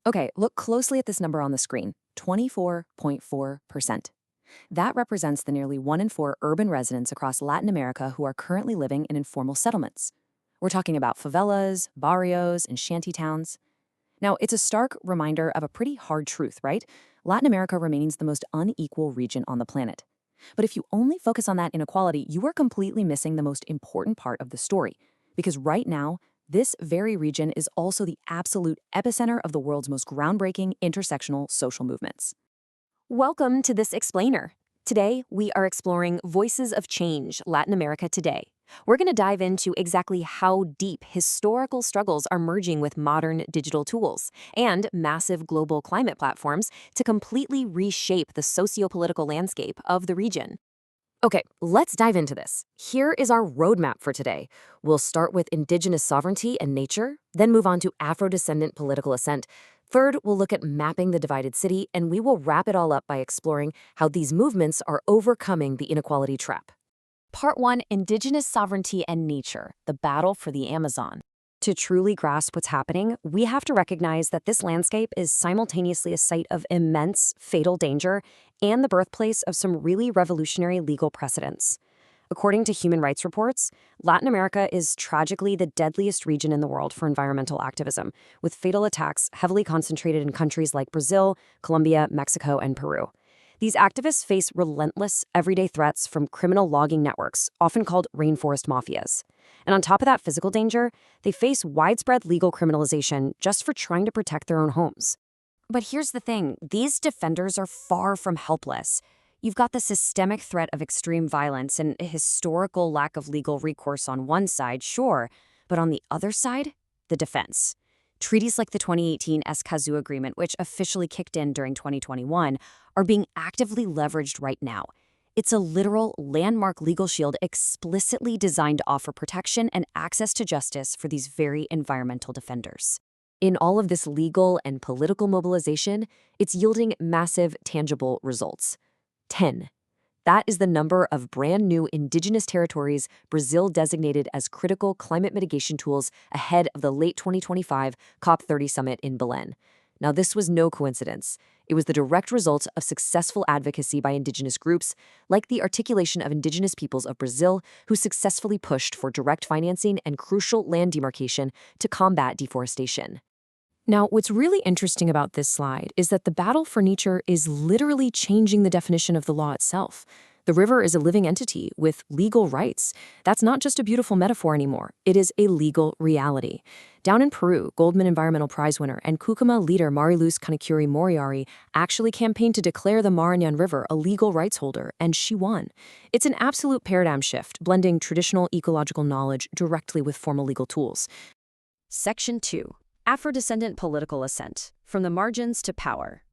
Okay, look closely at this number on the screen, 24.4%. That represents the nearly 1 in 4 urban residents across Latin America who are currently living in informal settlements. We're talking about favelas, barrios, and shanty towns. Now, it's a stark reminder of a pretty hard truth, right? Latin America remains the most unequal region on the planet. But if you only focus on that inequality, you are completely missing the most important part of the story. Because right now, this very region is also the absolute epicenter of the world's most groundbreaking intersectional social movements. Welcome to this explainer. Today, we are exploring Voices of Change, Latin America Today. We're going to dive into exactly how deep historical struggles are merging with modern digital tools and massive global climate platforms to completely reshape the socio-political landscape of the region. Okay, let's dive into this. Here is our roadmap for today. We'll start with indigenous sovereignty and nature, then move on to Afro-descendant political ascent. Third, we'll look at mapping the divided city, and we will wrap it all up by exploring how these movements are overcoming the inequality trap. Part 1, Indigenous Sovereignty and Nature, the Battle for the Amazon. To truly grasp what's happening, we have to recognize that this landscape is simultaneously a site of immense, fatal danger and the birthplace of some really revolutionary legal precedents. According to human rights reports, Latin America is tragically the deadliest region in the world for environmental activism, with fatal attacks heavily concentrated in countries like Brazil, Colombia, Mexico, and Peru. These activists face relentless, everyday threats from criminal logging networks, often called rainforest mafias. And on top of that physical danger, they face widespread legal criminalization just for trying to protect their own homes. But here's the thing, these defenders are far from helpless. You've got the systemic threat of extreme violence and a historical lack of legal recourse on one side, sure, but on the other side, the defense. Treaties like the 2018 Escazú Agreement, which officially kicked in during 2021, are being actively leveraged right now. It's a literal landmark legal shield explicitly designed to offer protection and access to justice for these very environmental defenders. In all of this legal and political mobilization, it's yielding massive, tangible results. 10. That is the number of brand new indigenous territories Brazil designated as critical climate mitigation tools ahead of the late 2025 COP30 summit in Belém. Now, this was no coincidence. It was the direct result of successful advocacy by indigenous groups, like the Articulation of Indigenous Peoples of Brazil, who successfully pushed for direct financing and crucial land demarcation to combat deforestation. Now, what's really interesting about this slide is that the battle for nature is literally changing the definition of the law itself. The river is a living entity with legal rights. That's not just a beautiful metaphor anymore. It is a legal reality. Down in Peru, Goldman Environmental Prize winner and Kukuma leader Mariluz Kanekuri Moriari actually campaigned to declare the Marañón River a legal rights holder, and she won. It's an absolute paradigm shift, blending traditional ecological knowledge directly with formal legal tools. Section 2. Afro-descendant political ascent, from the margins to power.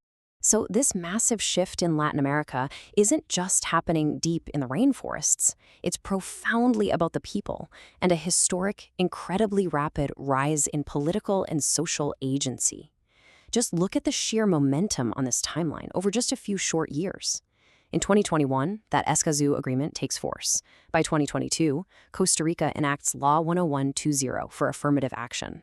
So this massive shift in Latin America isn't just happening deep in the rainforests. It's profoundly about the people and a historic, incredibly rapid rise in political and social agency. Just look at the sheer momentum on this timeline over just a few short years. In 2021, that Escazú Agreement takes force. By 2022, Costa Rica enacts Law 10120 for affirmative action.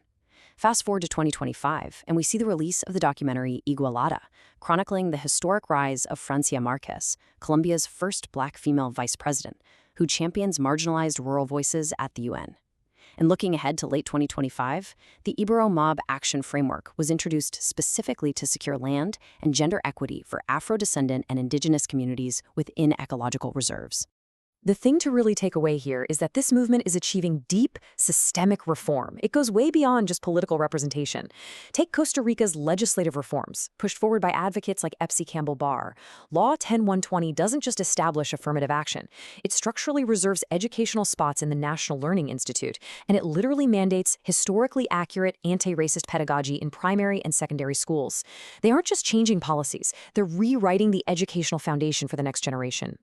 Fast forward to 2025, and we see the release of the documentary Igualada, chronicling the historic rise of Francia Marquez, Colombia's first Black female vice president, who champions marginalized rural voices at the UN. And looking ahead to late 2025, the Ibero Mob Action Framework was introduced specifically to secure land and gender equity for Afro-descendant and indigenous communities within ecological reserves. The thing to really take away here is that this movement is achieving deep, systemic reform. It goes way beyond just political representation. Take Costa Rica's legislative reforms, pushed forward by advocates like Epsi Campbell-Barr. Law 10120 doesn't just establish affirmative action. It structurally reserves educational spots in the National Learning Institute, and it literally mandates historically accurate anti-racist pedagogy in primary and secondary schools. They aren't just changing policies, they're rewriting the educational foundation for the next generation.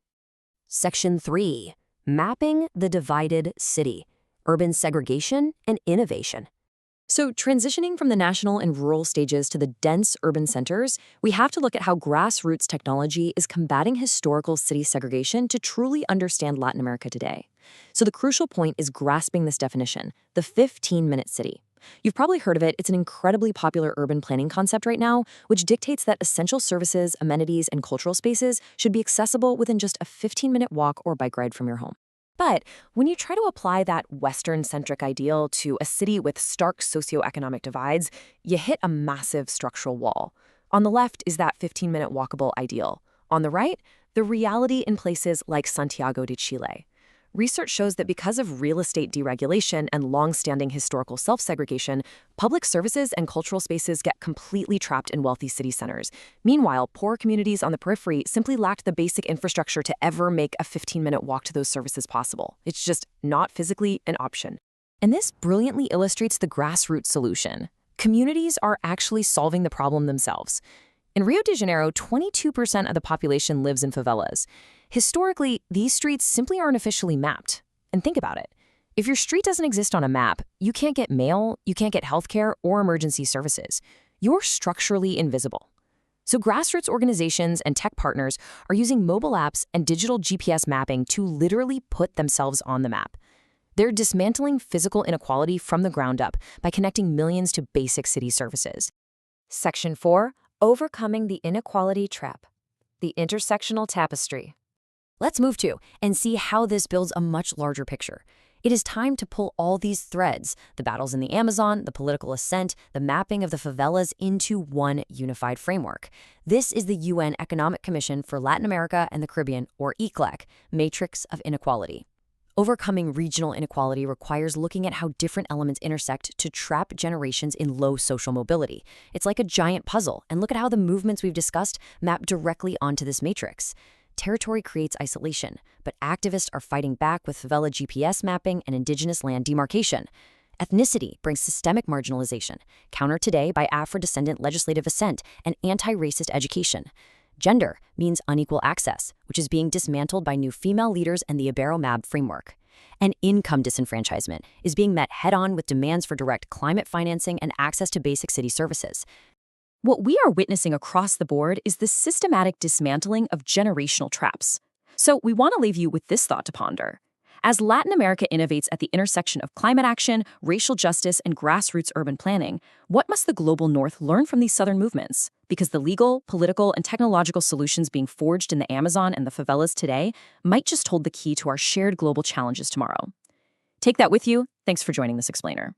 Section 3. Mapping the divided city, urban segregation and innovation. So transitioning from the national and rural stages to the dense urban centers, we have to look at how grassroots technology is combating historical city segregation to truly understand Latin America today. So the crucial point is grasping this definition, the 15-minute city. You've probably heard of it. It's an incredibly popular urban planning concept right now, which dictates that essential services, amenities, and cultural spaces should be accessible within just a 15-minute walk or bike ride from your home. But when you try to apply that Western-centric ideal to a city with stark socioeconomic divides, you hit a massive structural wall. On the left is that 15-minute walkable ideal. On the right, the reality in places like Santiago de Chile. Research shows that because of real estate deregulation and long-standing historical self-segregation, public services and cultural spaces get completely trapped in wealthy city centers. Meanwhile, poor communities on the periphery simply lacked the basic infrastructure to ever make a 15-minute walk to those services possible. It's just not physically an option. And this brilliantly illustrates the grassroots solution. Communities are actually solving the problem themselves. In Rio de Janeiro, 22% of the population lives in favelas. Historically, these streets simply aren't officially mapped. And think about it. If your street doesn't exist on a map, you can't get mail, you can't get healthcare or emergency services. You're structurally invisible. So grassroots organizations and tech partners are using mobile apps and digital GPS mapping to literally put themselves on the map. They're dismantling physical inequality from the ground up by connecting millions to basic city services. Section 4. Overcoming the inequality trap. The intersectional tapestry. Let's move to and see how this builds a much larger picture. It is time to pull all these threads, the battles in the Amazon, the political ascent, the mapping of the favelas into one unified framework. This is the UN Economic Commission for Latin America and the Caribbean, or ECLEC, Matrix of Inequality. Overcoming regional inequality requires looking at how different elements intersect to trap generations in low social mobility. It's like a giant puzzle, and look at how the movements we've discussed map directly onto this matrix. Territory creates isolation, but activists are fighting back with favela GPS mapping and indigenous land demarcation. Ethnicity brings systemic marginalization, countered today by Afro-descendant legislative assent and anti-racist education. Gender means unequal access, which is being dismantled by new female leaders and the Ibero-MAB framework. And income disenfranchisement is being met head-on with demands for direct climate financing and access to basic city services. What we are witnessing across the board is the systematic dismantling of generational traps. So we want to leave you with this thought to ponder. As Latin America innovates at the intersection of climate action, racial justice, and grassroots urban planning, what must the global North learn from these Southern movements? Because the legal, political, and technological solutions being forged in the Amazon and the favelas today might just hold the key to our shared global challenges tomorrow. Take that with you. Thanks for joining this explainer.